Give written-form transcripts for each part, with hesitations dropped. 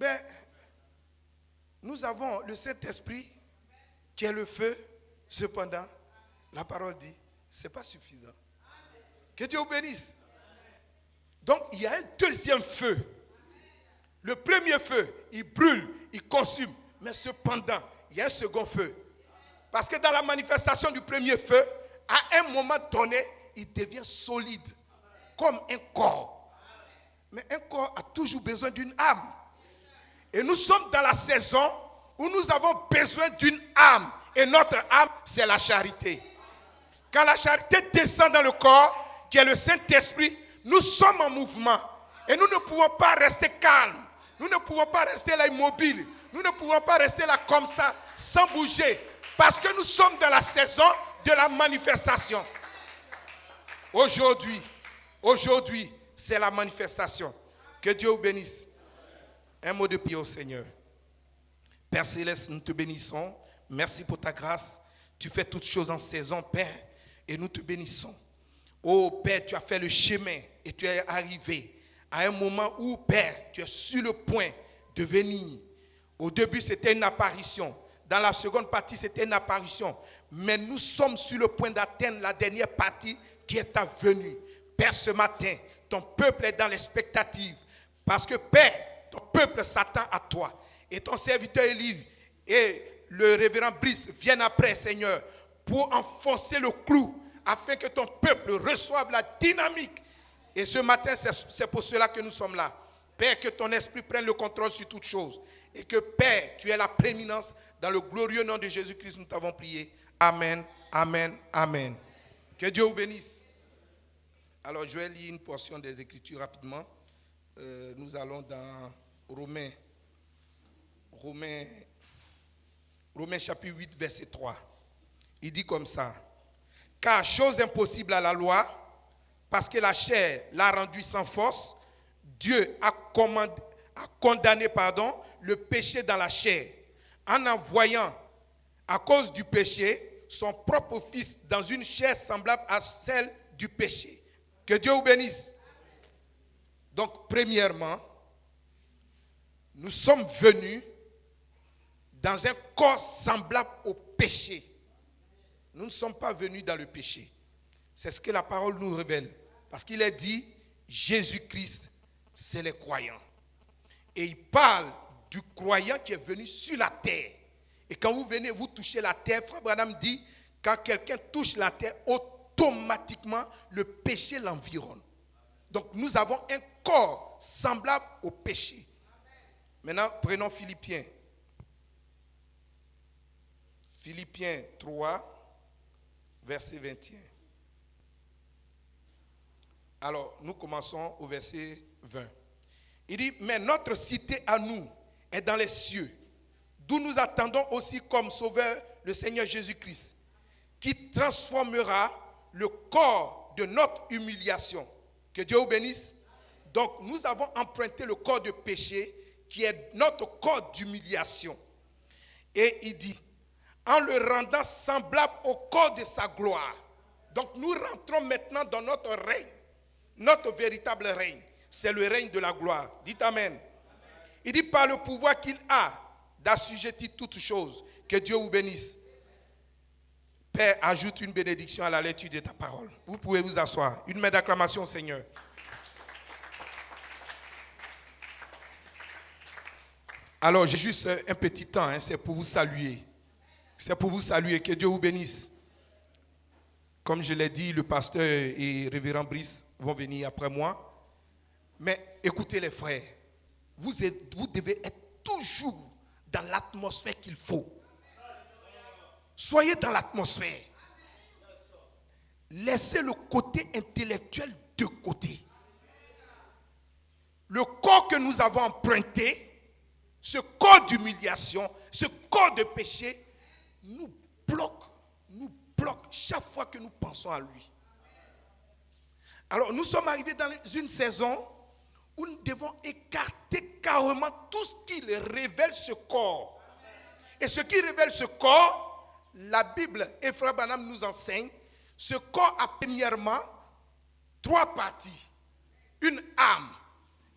Ben, nous avons le Saint-Esprit qui est le feu. Cependant, la parole dit, ce n'est pas suffisant. Que Dieu vous bénisse. Donc, il y a un deuxième feu. Le premier feu, il brûle, il consume. Mais cependant, il y a un second feu. Parce que dans la manifestation du premier feu, à un moment donné, il devient solide, comme un corps. Mais un corps a toujours besoin d'une âme. Et nous sommes dans la saison où nous avons besoin d'une âme. Et notre âme, c'est la charité. Quand la charité descend dans le corps, qui est le Saint-Esprit, nous sommes en mouvement. Et nous ne pouvons pas rester calmes. Nous ne pouvons pas rester là immobiles. Nous ne pouvons pas rester là comme ça, sans bouger. Parce que nous sommes dans la saison de la manifestation. Aujourd'hui, c'est la manifestation. Que Dieu vous bénisse. Un mot de prière au Seigneur. Père Céleste, nous te bénissons. Merci pour ta grâce. Tu fais toutes choses en saison, Père. Et nous te bénissons. Oh Père, tu as fait le chemin et tu es arrivé à un moment où, Père, tu es sur le point de venir. Au début, c'était une apparition. Dans la seconde partie, c'était une apparition. Mais nous sommes sur le point d'atteindre la dernière partie qui est ta venue. Père, ce matin, ton peuple est dans l'expectative. Parce que, Père, ton peuple s'attend à toi. Et ton serviteur Élie et le révérend Brice viennent après, Seigneur, pour enfoncer le clou, afin que ton peuple reçoive la dynamique. Et ce matin, c'est pour cela que nous sommes là. Père, que ton esprit prenne le contrôle sur toutes choses. Et que, Père, tu aies la prééminence. Dans le glorieux nom de Jésus-Christ, nous t'avons prié. Amen, amen, amen. Que Dieu vous bénisse. Alors, je vais lire une portion des Écritures rapidement. Nous allons dans Romains chapitre 8, verset 3. Il dit comme ça. Car chose impossible à la loi, parce que la chair l'a rendu sans force, Dieu a condamné le péché dans la chair, en envoyant, à cause du péché, son propre fils dans une chair semblable à celle du péché. Que Dieu vous bénisse. Donc, premièrement, nous sommes venus dans un corps semblable au péché. Nous ne sommes pas venus dans le péché. C'est ce que la parole nous révèle. Parce qu'il est dit, Jésus-Christ, c'est les croyants. Et il parle du croyant qui est venu sur la terre. Et quand vous venez, vous touchez la terre, Frère Branham dit, quand quelqu'un touche la terre, automatiquement, le péché l'environne. Donc nous avons un corps semblable au péché. Maintenant, prenons Philippiens. Philippiens 3, verset 21. Alors, nous commençons au verset 20. Il dit, mais notre cité à nous est dans les cieux, d'où nous attendons aussi comme sauveur le Seigneur Jésus-Christ, qui transformera le corps de notre humiliation. Que Dieu vous bénisse. Donc, nous avons emprunté le corps de péché, qui est notre corps d'humiliation. Et il dit, en le rendant semblable au corps de sa gloire. Donc, nous rentrons maintenant dans notre règne. Notre véritable règne, c'est le règne de la gloire. Dites Amen. Il dit par le pouvoir qu'il a d'assujettir toutes choses. Que Dieu vous bénisse. Père, ajoute une bénédiction à la lecture de ta parole. Vous pouvez vous asseoir. Une main d'acclamation, Seigneur. Alors, j'ai juste un petit temps, c'est pour vous saluer. C'est pour vous saluer. Que Dieu vous bénisse. Comme je l'ai dit, le pasteur et révérend Brice vont venir après moi. Mais écoutez les frères, vous devez être toujours dans l'atmosphère qu'il faut. Soyez dans l'atmosphère. Laissez le côté intellectuel de côté. Le corps que nous avons emprunté, ce corps d'humiliation, ce corps de péché, nous bloque chaque fois que nous pensons à lui. Alors nous sommes arrivés dans une saison où nous devons écarter carrément tout ce qui révèle ce corps. Et ce qui révèle ce corps, la Bible et Frère Branham nous enseigne, ce corps a premièrement 3 parties. Une âme,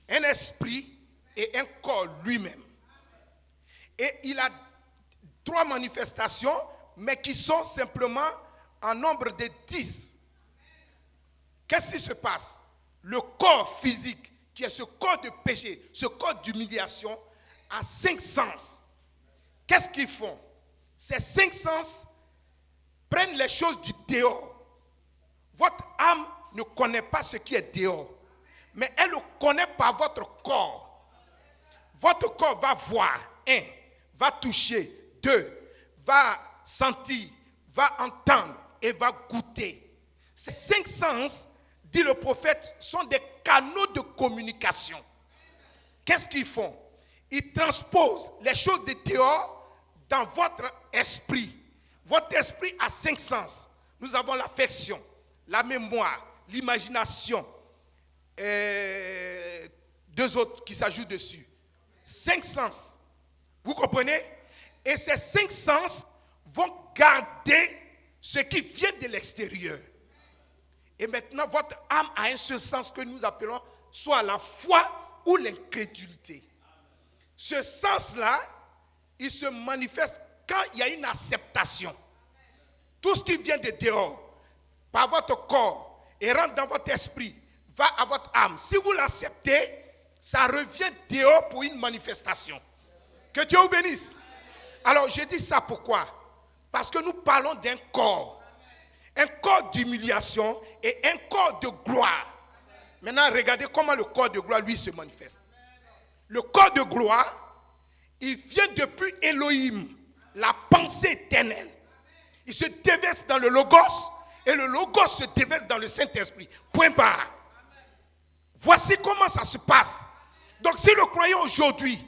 un esprit et un corps lui-même. Et il a 3 manifestations, mais qui sont simplement en nombre de 10. Qu'est-ce qui se passe? Le corps physique, qui est ce corps de péché, ce corps d'humiliation, a 5 sens. Qu'est-ce qu'ils font? Ces 5 sens prennent les choses du dehors. Votre âme ne connaît pas ce qui est dehors, mais elle le connaît par votre corps. Votre corps va voir, 1, va toucher, 2, va sentir, va entendre et va goûter. Ces 5 sens, dit le prophète, sont des canaux de communication. Qu'est-ce qu'ils font? Ils transposent les choses de dehors dans votre esprit. Votre esprit a 5 sens. Nous avons l'affection, la mémoire, l'imagination, 2 autres qui s'ajoutent dessus. 5 sens. Vous comprenez? Et ces 5 sens vont garder ce qui vient de l'extérieur. Et maintenant, votre âme a un seul sens que nous appelons soit la foi ou l'incrédulité. Ce sens-là, il se manifeste quand il y a une acceptation. Tout ce qui vient de dehors, par votre corps, et rentre dans votre esprit, va à votre âme. Si vous l'acceptez, ça revient dehors pour une manifestation. Que Dieu vous bénisse. Alors, je dis ça pourquoi? Parce que nous parlons d'un corps. Un corps d'humiliation et un corps de gloire. Maintenant, regardez comment le corps de gloire, lui, se manifeste. Le corps de gloire, il vient depuis Elohim, la pensée éternelle. Il se déverse dans le Logos et le Logos se déverse dans le Saint-Esprit. Point barre. Voici comment ça se passe. Donc, si le croyant aujourd'hui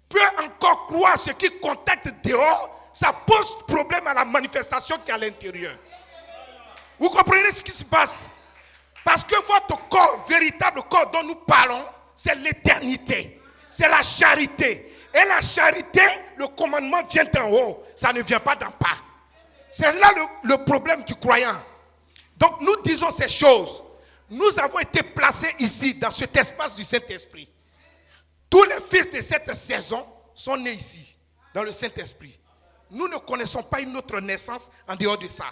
peut encore croire ce qui contacte dehors, ça pose problème à la manifestation qui est à l'intérieur. Vous comprenez ce qui se passe? Parce que votre corps, véritable corps dont nous parlons, c'est l'éternité. C'est la charité. Et la charité, le commandement vient d'en haut. Ça ne vient pas d'en bas. C'est là le problème du croyant. Donc nous disons ces choses. Nous avons été placés ici, dans cet espace du Saint-Esprit. Tous les fils de cette saison sont nés ici, dans le Saint-Esprit. Nous ne connaissons pas une autre naissance en dehors de ça.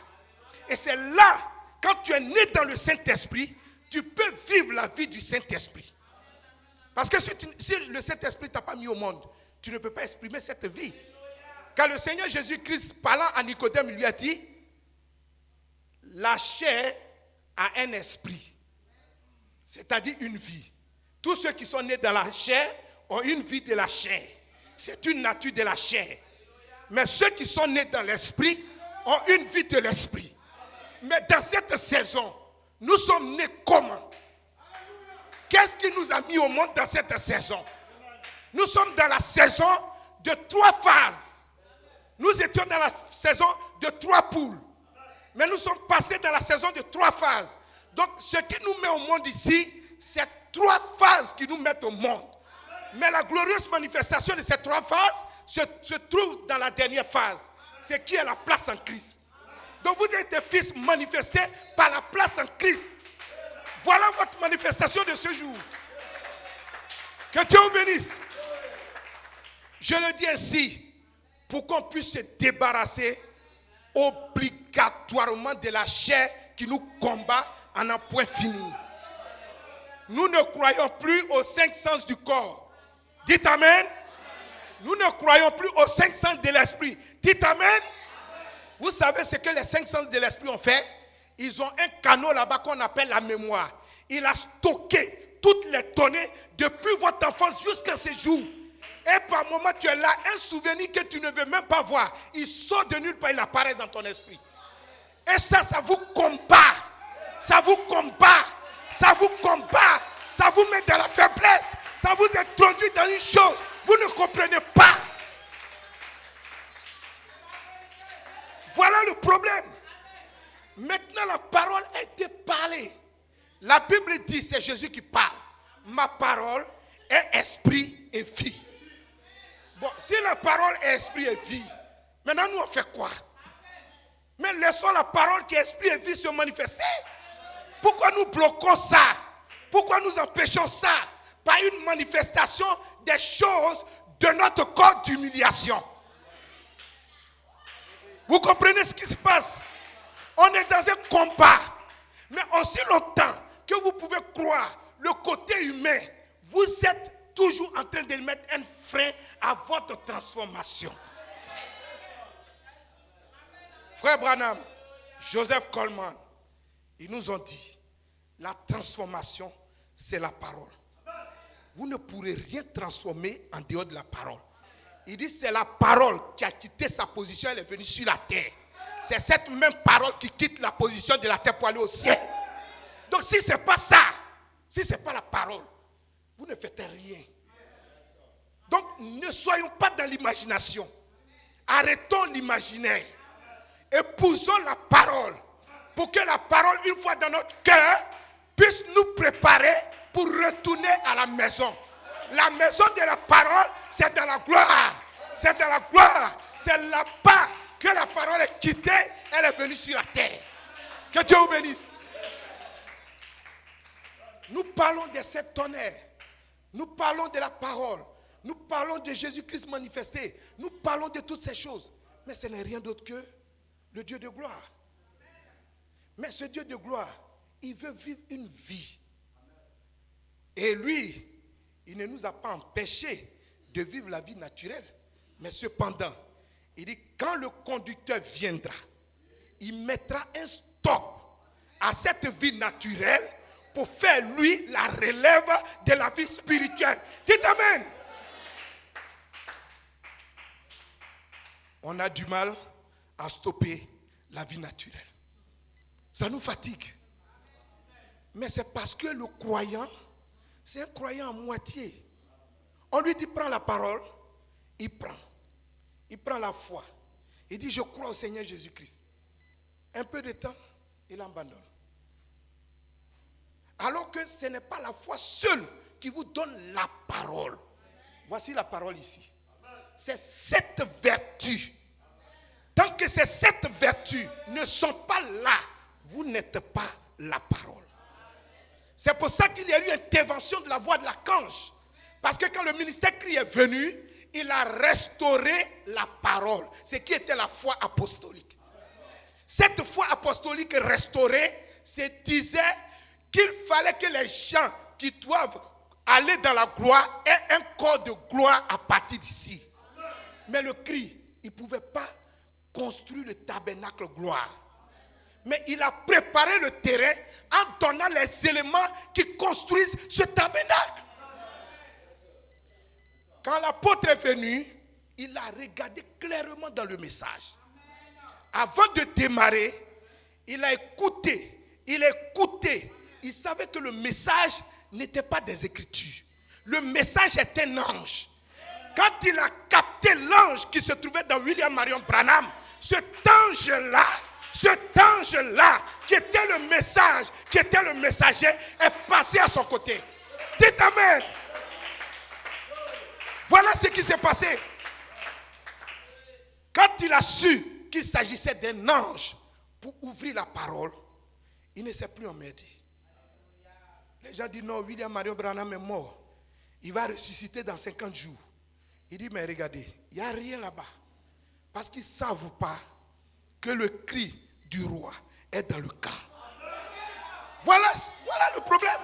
Et c'est là, quand tu es né dans le Saint-Esprit, tu peux vivre la vie du Saint-Esprit. Parce que si le Saint-Esprit ne t'a pas mis au monde, tu ne peux pas exprimer cette vie. Car le Seigneur Jésus-Christ, parlant à Nicodème, lui a dit, la chair a un esprit, c'est-à-dire une vie. Tous ceux qui sont nés dans la chair ont une vie de la chair. C'est une nature de la chair. Mais ceux qui sont nés dans l'esprit ont une vie de l'esprit. Mais dans cette saison, nous sommes nés comment? Qu'est-ce qui nous a mis au monde dans cette saison? Nous sommes dans la saison de 3 phases. Nous étions dans la saison de 3 poules. Mais nous sommes passés dans la saison de 3 phases. Donc ce qui nous met au monde ici, c'est 3 phases qui nous mettent au monde. Mais la glorieuse manifestation de ces 3 phases se trouve dans la dernière phase. C'est qui est la place en Christ. Donc vous êtes des fils manifestés par la place en Christ. Voilà votre manifestation de ce jour. Que Dieu vous bénisse. Je le dis ainsi, pour qu'on puisse se débarrasser obligatoirement de la chair qui nous combat en un point fini. Nous ne croyons plus aux 5 sens du corps. Dites Amen. Nous ne croyons plus aux 5 sens de l'esprit. Dites Amen. Vous savez ce que les 5 sens de l'esprit ont fait? Ils ont un canot là-bas qu'on appelle la mémoire. Il a stocké toutes les données depuis votre enfance jusqu'à ce jour. Et par moment, tu es là, un souvenir que tu ne veux même pas voir. Il sort de nulle part, il apparaît dans ton esprit. Et ça vous combat. Ça vous combat. Ça vous combat. Ça vous met dans la faiblesse. Ça vous introduit dans une chose. Vous ne comprenez pas. Voilà le problème. Maintenant, la parole a été parlée. La Bible dit, c'est Jésus qui parle. Ma parole est esprit et vie. Bon, si la parole est esprit et vie, maintenant nous on fait quoi? Mais laissons la parole qui est esprit et vie se manifester. Pourquoi nous bloquons ça? Pourquoi nous empêchons ça? par une manifestation des choses de notre corps d'humiliation. Vous comprenez ce qui se passe? On est dans un combat. Mais aussi longtemps que vous pouvez croire le côté humain, vous êtes toujours en train de mettre un frein à votre transformation. Frère Branham, Joseph Coleman, ils nous ont dit, la transformation, c'est la parole. Vous ne pourrez rien transformer en dehors de la parole. Il dit, c'est la parole qui a quitté sa position, elle est venue sur la terre. C'est cette même parole qui quitte la position de la terre pour aller au ciel. Donc si ce n'est pas ça, si ce n'est pas la parole, vous ne faites rien. Donc ne soyons pas dans l'imagination. Arrêtons l'imaginaire. Épousons la parole. Pour que la parole, une fois dans notre cœur, puisse nous préparer pour retourner à la maison. La maison de la parole, c'est dans la gloire. C'est dans la gloire. C'est là-bas que la parole est quittée, elle est venue sur la terre. Que Dieu vous bénisse. Nous parlons de cet tonnerre. Nous parlons de la parole. Nous parlons de Jésus-Christ manifesté. Nous parlons de toutes ces choses. Mais ce n'est rien d'autre que le Dieu de gloire. Mais ce Dieu de gloire, il veut vivre une vie. Et lui, il ne nous a pas empêchés de vivre la vie naturelle. Mais cependant, il dit, quand le conducteur viendra, il mettra un stop à cette vie naturelle pour faire, lui, la relève de la vie spirituelle. Dites Amen. On a du mal à stopper la vie naturelle. Ça nous fatigue. Mais c'est parce que le croyant, c'est un croyant à moitié. On lui dit, prends la parole, il prend. Il prend la foi. Il dit, je crois au Seigneur Jésus-Christ. Un peu de temps, il abandonne. Alors que ce n'est pas la foi seule qui vous donne la parole. Voici la parole ici. C'est cette vertu. Tant que ces sept vertus ne sont pas là, vous n'êtes pas la parole. C'est pour ça qu'il y a eu intervention de la voix de l'archange. Parce que quand le ministère cri est venu, il a restauré la parole. Ce qui était la foi apostolique. Cette foi apostolique restaurée, c'est disait qu'il fallait que les gens qui doivent aller dans la gloire aient un corps de gloire à partir d'ici. Mais le cri, il ne pouvait pas construire le tabernacle gloire. Mais il a préparé le terrain en donnant les éléments qui construisent ce tabernacle. Quand l'apôtre est venu, il a regardé clairement dans le message. Avant de démarrer, il a écouté. Il savait que le message n'était pas des Écritures. Le message est un ange. Quand il a capté l'ange qui se trouvait dans William Marion Branham, cet ange-là, qui était le message, qui était le messager, est passé à son côté. Dites Amen. Voilà ce qui s'est passé. Quand il a su qu'il s'agissait d'un ange pour ouvrir la parole, il ne s'est plus emmerdé. Les gens disent non, William Marion Branham est mort. Il va ressusciter dans 50 jours. Il dit, mais regardez, il n'y a rien là-bas. Parce qu'ils ne savent pas que le cri du roi est dans le camp. Voilà le problème.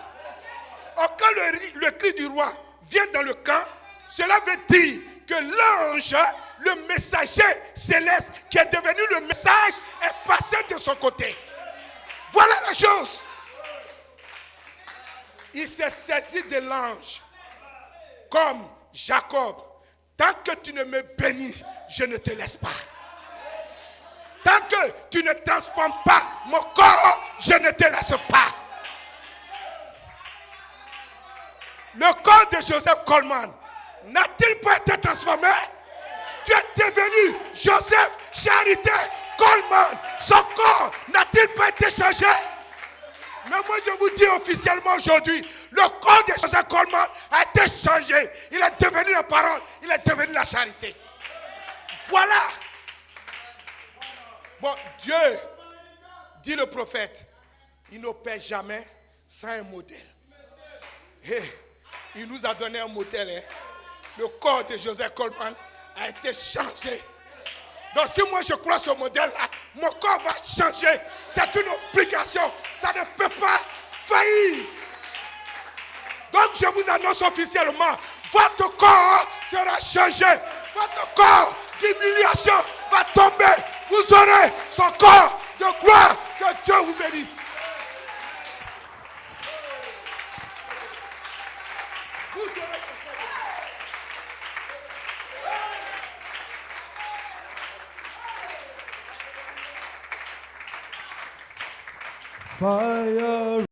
Or, quand le cri du roi vient dans le camp, cela veut dire que l'ange, le messager céleste qui est devenu le message, est passé de son côté. Voilà la chose. Il s'est saisi de l'ange. Comme Jacob, tant que tu ne me bénis, je ne te laisse pas. Tant que tu ne transformes pas mon corps, je ne te laisse pas. Le corps de Joseph Coleman n'a-t-il pas été transformé? Tu es devenu Joseph Charité Coleman. Son corps n'a-t-il pas été changé? Mais moi je vous dis officiellement aujourd'hui, le corps de Joseph Coleman a été changé. Il est devenu la parole, il est devenu la charité. Voilà. Bon, Dieu, dit le prophète, il n'opère jamais sans un modèle. Hey, Il nous a donné un modèle. Hein. Le corps de Joseph Coleman a été changé. Donc si moi je crois ce modèle-là, mon corps va changer. C'est une obligation. Ça ne peut pas faillir. Donc je vous annonce officiellement, votre corps sera changé. Votre corps d'humiliation va tomber. Vous aurez son corps de gloire. Que Dieu vous bénisse. Vous aurez son corps de gloire. Fire.